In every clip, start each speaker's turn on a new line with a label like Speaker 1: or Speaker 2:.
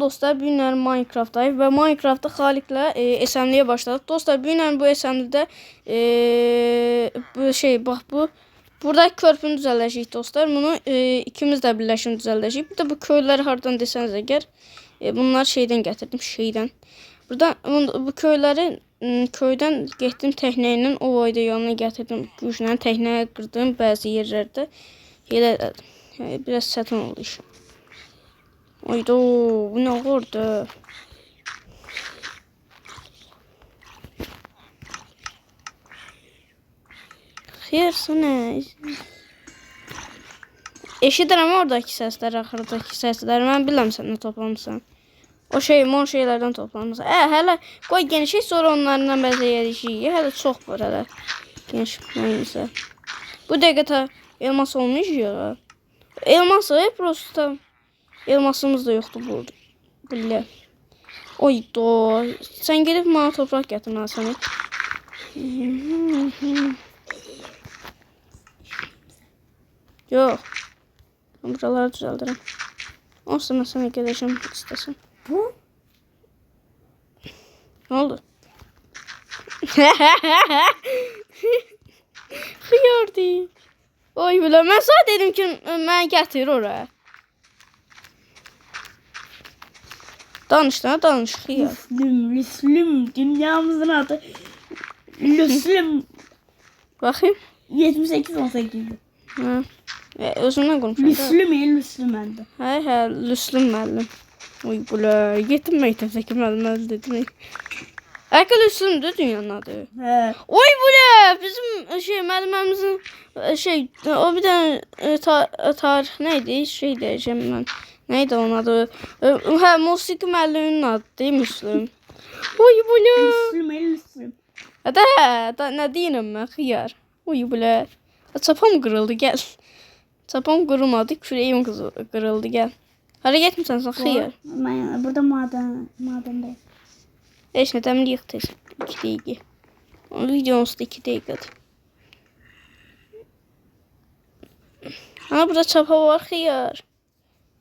Speaker 1: Dostlar, bu günler Minecraft'dayız ve Minecraft'ta Xalik'lə SM'liyə başladık. Dostlar, bu günlər bu SM'lidə bu buradaki körpünü düzəldəcəyik dostlar. Bunu ikimiz də birləşib düzəldəcəyik. Bir də bu köyləri hardan desəniz əgər, bunlar şeydən gətirdim, Burada bu köyləri köydən getdim təknəylə o boyda yanına gətirdim. Güclə təknəyə qırdım bəzi yerlərdə. Elə biraz çətin oldu iş. Ayda bu ne oldu? Xeyrsene. Eşidirəm oradaki səslər, axırdakı səslər. Mən bilmirəm sən nə toplamısan. O mor şeylərdən toplamısan. Hələ qoy genişik, sonra onlardan bəzəyəcəyik. Hələ çox var hələ. Geniş nəysə. Bu dəqiqə elmas olmuş ya. Elması prosta. Elmasımız da yoktu burada. Oydo. Sen gelip bana toprak getir ben sana. Yok. Buraları düzeltirim. Olsun ben sana geleceğim istesin.
Speaker 2: Bu?
Speaker 1: Ne oldu? Xıyar değil. Oy bile ben sana dedim ki ben getir oraya. Danış ya.
Speaker 2: Lüslüm dünyamızın adı. Lüslüm.
Speaker 1: Bakayım.
Speaker 2: 78-18.
Speaker 1: Ha. Özümden konuşuyorum.
Speaker 2: Lüslüm məndə.
Speaker 1: Hə, Lüslüm müəllim. Oy bula, yetim məktəbdəki müəllim dedim. Əkə Lüslümdür dünyanın adı.
Speaker 2: Hə.
Speaker 1: Oy bula, bizim müəllimimizin o bir dənə tarix neydi? Deyəcəm mən. Neydi onun adı? Hə, musiqi müəlliminin adı değil Müslüm. Oy bula.
Speaker 2: Lüslüm.
Speaker 1: Hə, nə deyirəm mən xiyar. Oy bula. Çapam qırıldı, gəl. Çapam qırılmadı, kürəyim qırıldı, gəl. Hara getmirsən sən xiyar?
Speaker 2: Mən burada madəndəyim.
Speaker 1: Heç nə dəmliyik tez. 2 dəqiqə. Onun videomuzda 2 dəqiqədir. Ha, burada çapa var xiyar.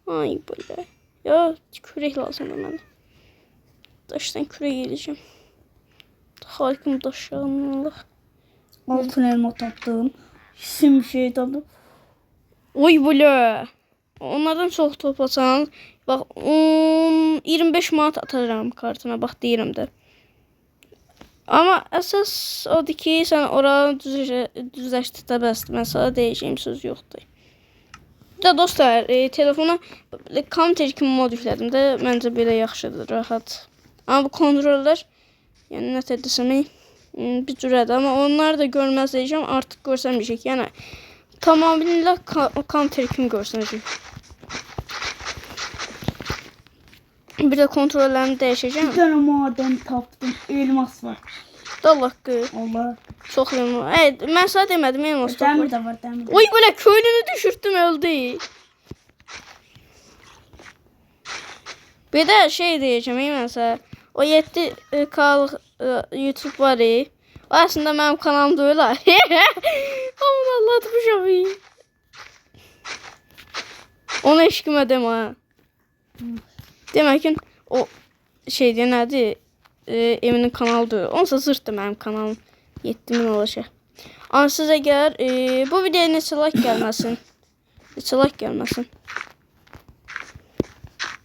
Speaker 1: Ay böyle. Ya kürek lazım bana. Daştan kürek geleceğim. Xalik'im daşağınlıq.
Speaker 2: Altın elma tapdım. Şimşek tapdım.
Speaker 1: Oy böyle. Onlardan çox toplasan, bax 25 manat atarım kartına, bax deyirəm də. Amma əsas odur ki, sən oranı düzləşdirdə bəsdir. Mən sana deyəcəyim söz yoxdur. Da dostlar, telefona counter kimi mod yüklədim də, məncə belə yaxşıdır, rahat. Amma bu kontrollər, yəni nə desəm, bir cürədir, amma onları da görməzləyəcəm, artıq görsəməyəcək. Yəni tamamilə counter kimi görsənəcək. Bir də kontrollərimi dəyişəcəm.
Speaker 2: Bir dənə madən tapdım, elmas var.
Speaker 1: Allah qı.
Speaker 2: Allah.
Speaker 1: Çox elmas. Mən sana demədim, elmas var.
Speaker 2: Dəmir də var, dəmir.
Speaker 1: Oy belə köylünü düşürtdüm, öldü. Bir də deyəcəm, mənsə o 7K'lıq YouTube var. O əslində mənim kanalım deyil. Aman Allah, tutmuşam. Onu eşkimə demə. Demək ki, o deyən nədir? Eminin kanalıdır. Onsa zırtdır mənim kanalım. 7000 olacaq. Amma siz əgər bu videoya neçə like gəlməsin? Neçə like gəlməsin?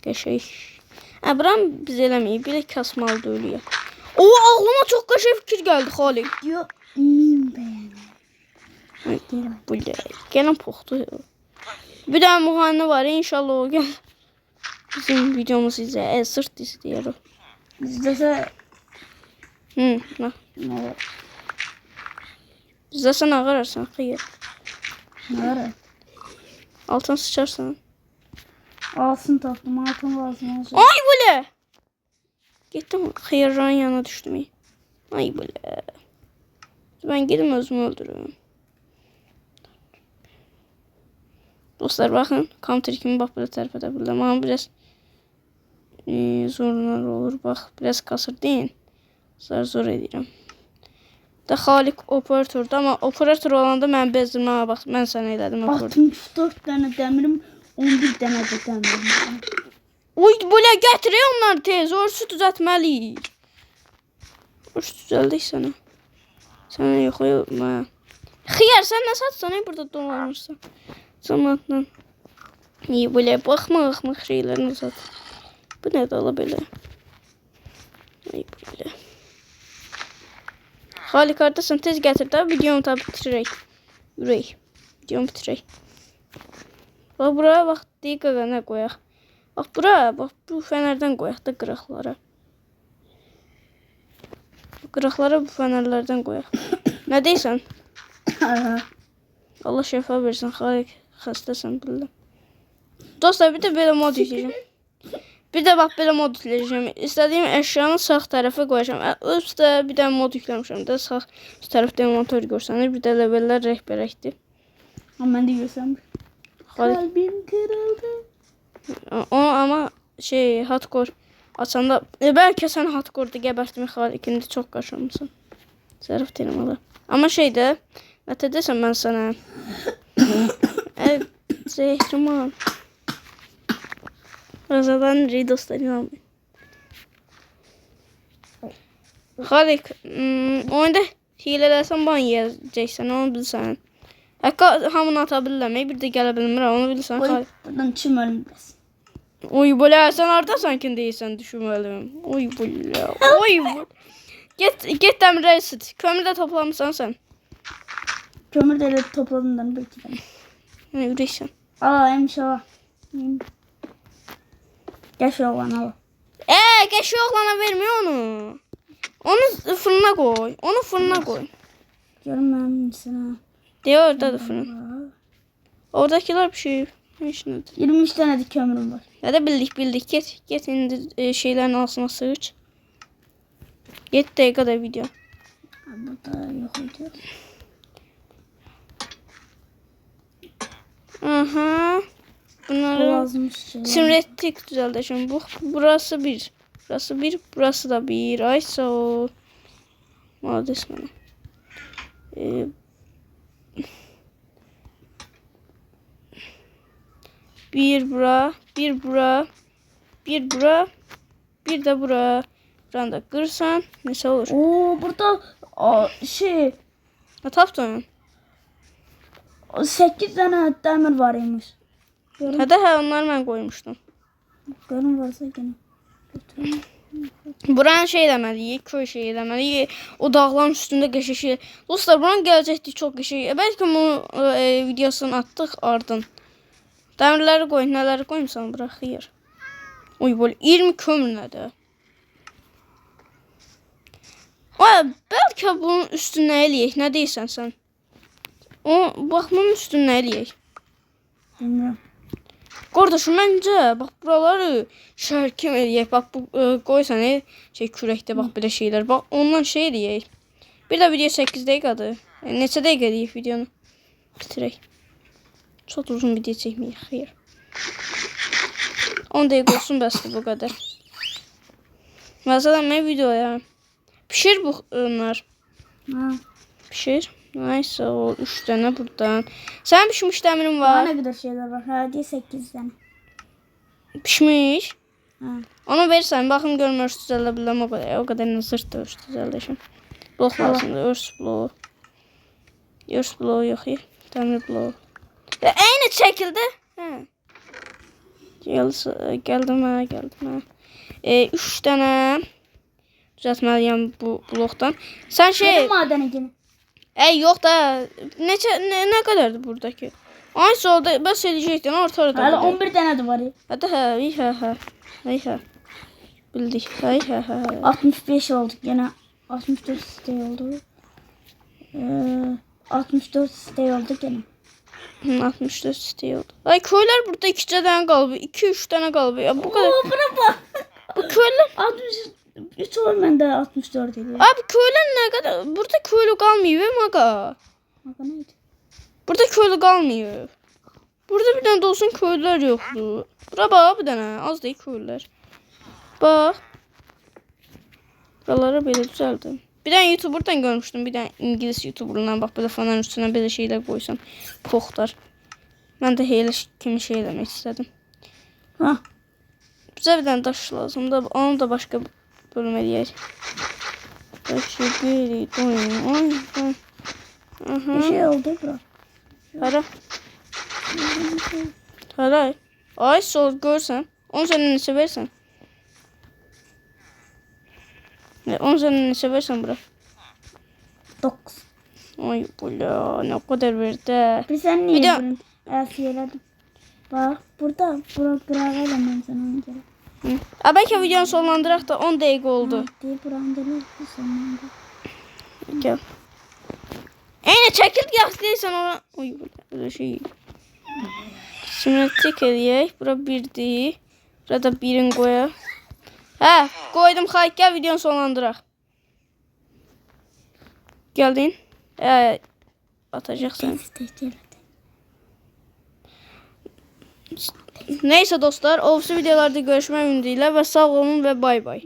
Speaker 1: Qəşəng. Buram biz eləməyik. Bir də kasmalı döyülüyor. O, ağlıma çox qəşəng fikir gəldi Xalik.
Speaker 2: Yox, bəyənəm.
Speaker 1: Bu gələn poxdu. Bir də müğənni var. İnşallah o gəl. Bizim videomuzu izlə. Sırt istəyir o.
Speaker 2: İzləsə.
Speaker 1: Nə? İzləsən ağararsan xeyr.
Speaker 2: Nə var?
Speaker 1: Altın sıçarsan.
Speaker 2: Altın tapdım, altın lazım olacaq.
Speaker 1: Ay böyle. Gittim xeyirranın yanına düşdüm. Ay böyle. Ben gedim özümü öldürürüm. Dostlar bakın. Counter kimi bak böyle tərəf edə bildim. Ama biraz zorlar olur. Bak biraz kasır deyin. Zor edirəm. Da Xalik operatordur. Ama operator olanda mən bezdirmə. Bax mən sənə elədim.
Speaker 2: 64 dənə dəmirim, 11 dənə də dəmirim.
Speaker 1: Oy böyle gətir onları tez. Orası düzəltməliyik. Orası düzəldik sənə. Sənə yox yoxma. Xiyar sən nə satsan burada dolanırsan. Zamanla. İyi böyle baxmaq şeylərini sat. Bu nə də ola belə. Ay böyle. Xali qardaşım tez gətir də videomu da bitirək. Yürək. Videomu bitirək. Bax buraya bax dəqiqə nə qoyaq. Bax buraya bax bu fənərdən qoyaq da qıraqlara. Qıraqlara bu fənərlərdən qoyaq. Nə deyirsən? Allah şəfa versin. Xali xəstəsən billah. Dostlar bir də belə mod yükləyəcəm. Bir də bax belə mod yükləyəcəm. İstədiyim əşyanı sağ tərəfə qoyacağam. Üstə bir də mod yükləmişəm də sağ üst tərəfdə monitör görsənir. Bir də levellər rəhbərəkdir.
Speaker 2: Ama ben de görsem. Kalbim kırıldı.
Speaker 1: Ama şey hardcore açanda bəlkə sən hardcore-da gəbərtmək xalikində çox qaşınmısan. Zərif deyirəm ola. Amma şeydə nə desəm mən sənə. Zehriman. Razadan dostlar inanmayın. Xalik, oyunda hilələrsən ban yiyəcəksən, onu bilsən. Hətta hamını ata bilirəm, bir də gələ bilmirəm, onu bilirsən.
Speaker 2: Oy, buradan çimələm biraz.
Speaker 1: Oy, belə sən hardasan ki deyirsən düşməliyəm. Oy, belə. Oy. Get dəmirə ısıt. Kömür də toplamısan sən.
Speaker 2: Kömür de öyle topladığından belki de.
Speaker 1: Nə ürəksən.
Speaker 2: Aa, inşallah. Gel şu oğlan al.
Speaker 1: Geçi oğlana verme onu. Onu fırına koy. Onu fırına koy.
Speaker 2: Görmem sana.
Speaker 1: Diyor orada da fırın. Oradakiler bir şey. Hiç ne?
Speaker 2: 23 tane de kömürüm var.
Speaker 1: Ya da bildik. Get indi şeylerin altına sığıç. 7 dakikada video.
Speaker 2: Burada yok ediyor.
Speaker 1: Aha. Bunları
Speaker 2: Lazımmış şey.
Speaker 1: simrettik düzəldəcəm. Burası bir. Burası bir. Burası da bir. Ay sağ ol. Malades mənə. Bir bura. Bir bura. Bir bura. Bir de bura. Buranı da qırsan. Nəsə olur.
Speaker 2: Oo, burada şey.
Speaker 1: Ne tapdın?
Speaker 2: 8 tane demir var imiş.
Speaker 1: Hə onları mən qoymuşdum.
Speaker 2: Görün varsa gene.
Speaker 1: Buranın şey deməliyik, köy şey deməliyik. O dağların üstündə qəşəng şey. Dostlar, buranın gələcəkdir çox qəşəng. Bəlkə bunu videosunu atdıq ardın. Dəmirləri qoy, nələri qoymuşsan bıraxır. Oy böyle 20 kömür nədir? Bəlkə bunun üstünə eləyək. Nə deyirsən sən? Bax bunun üstünə eləyək.
Speaker 2: Bilmiyorum.
Speaker 1: Qardaşım məncə bax buraları şərkim eləyək. Bax bu qoysan şey kürəkdə bax belə şeylər. Bax ondan şey eləyək. Bir də video 8 dəqiqədir. Neçə dəqiqə eləyək videonu? Bitirək. Çox uzun video çəkməyək. Xeyr. 10 dəqiqə olsun bəsdir bu qədər. Məsələn mən videoya pişir bunlar.
Speaker 2: Ha.
Speaker 1: Pişir. Neyse o 3 tane buradan. Sen pişmiş demirin var.
Speaker 2: Ne kadar şeyler var. Hadi 8 tane.
Speaker 1: Pişmiş.
Speaker 2: Ha.
Speaker 1: Onu verirsen bakın görmür düzelebilirəm o kadar. O kadar zırt da örs düzeldeşim. Blok lazımdır. Örs bloğu. Örs bloğu yok ya. Demir bloğu. Aynı çekildi. He. Geldim ha. 3 tane düzeltmeliyim bu bloktan. Sen şey...
Speaker 2: Madeni gene.
Speaker 1: Yok da ne kadardı buradaki? Ay solda bəs eləyəcəkdin ortada.
Speaker 2: Hala 11 tane de var ya.
Speaker 1: Hadi hə. Bildik. Hə.
Speaker 2: 65 olduk gene. 64 site oldu. 64 site oldu gene.
Speaker 1: 64 sitey oldu. Ay köylər burada 2 tane qalıb, 2-3 tane qalıb. Ya bu kadar.
Speaker 2: Oo, buna bak.
Speaker 1: Bu köylər
Speaker 2: 63 olur bende 64 ediyor.
Speaker 1: Abi köylər nə qədər? Burada köylü qalmıyor maga.
Speaker 2: Maga neydi?
Speaker 1: Burada köylü qalmıyor. Burada bir dənə də olsun köylülər yoxdur. Bura bax bir dənə az deyil köylülər. Bax. Buraları belə düzəldim. Bir dənə YouTuber'dan görmüşdüm. Bir dənə İngilis YouTuber'dan bax belə fanların üstünə belə şeylər qoysam. Poxtar. Mən də elə kimi şey eləmək istədim.
Speaker 2: Ha.
Speaker 1: Bizə bir dənə daş lazımdır. Onu da başqa bölüm eləyək. Daşı geri doyun.
Speaker 2: Bir şey oldu bura.
Speaker 1: Hara? Hara? Ay sol görsən. 10 sənə neçə versən? 10 sənə neçə versən bura?
Speaker 2: 9.
Speaker 1: Ay bula ne kadar verdi.
Speaker 2: Bir sen niye
Speaker 1: Bir de-
Speaker 2: bunu elfiyeledim? Bak burada. Bura kırağa ben sana onu göre.
Speaker 1: Hı. Belki videonu sonlandıraq da 10 dəqiqə oldu.
Speaker 2: Diye buramda ne bu sonunda?
Speaker 1: Gel. Eyni çəkil yaxşıysan ona. Oy böyle şey. Simetrik eləyək. Bura 1'dir. Burada 1'in qoyaq. Hə, qoydum xayk gəl videonu sonlandıraq. Gəldin? Atacaqsan. Neyse dostlar, olası videolarda görüşmək ümidi ilə və sağ olun və bay bay.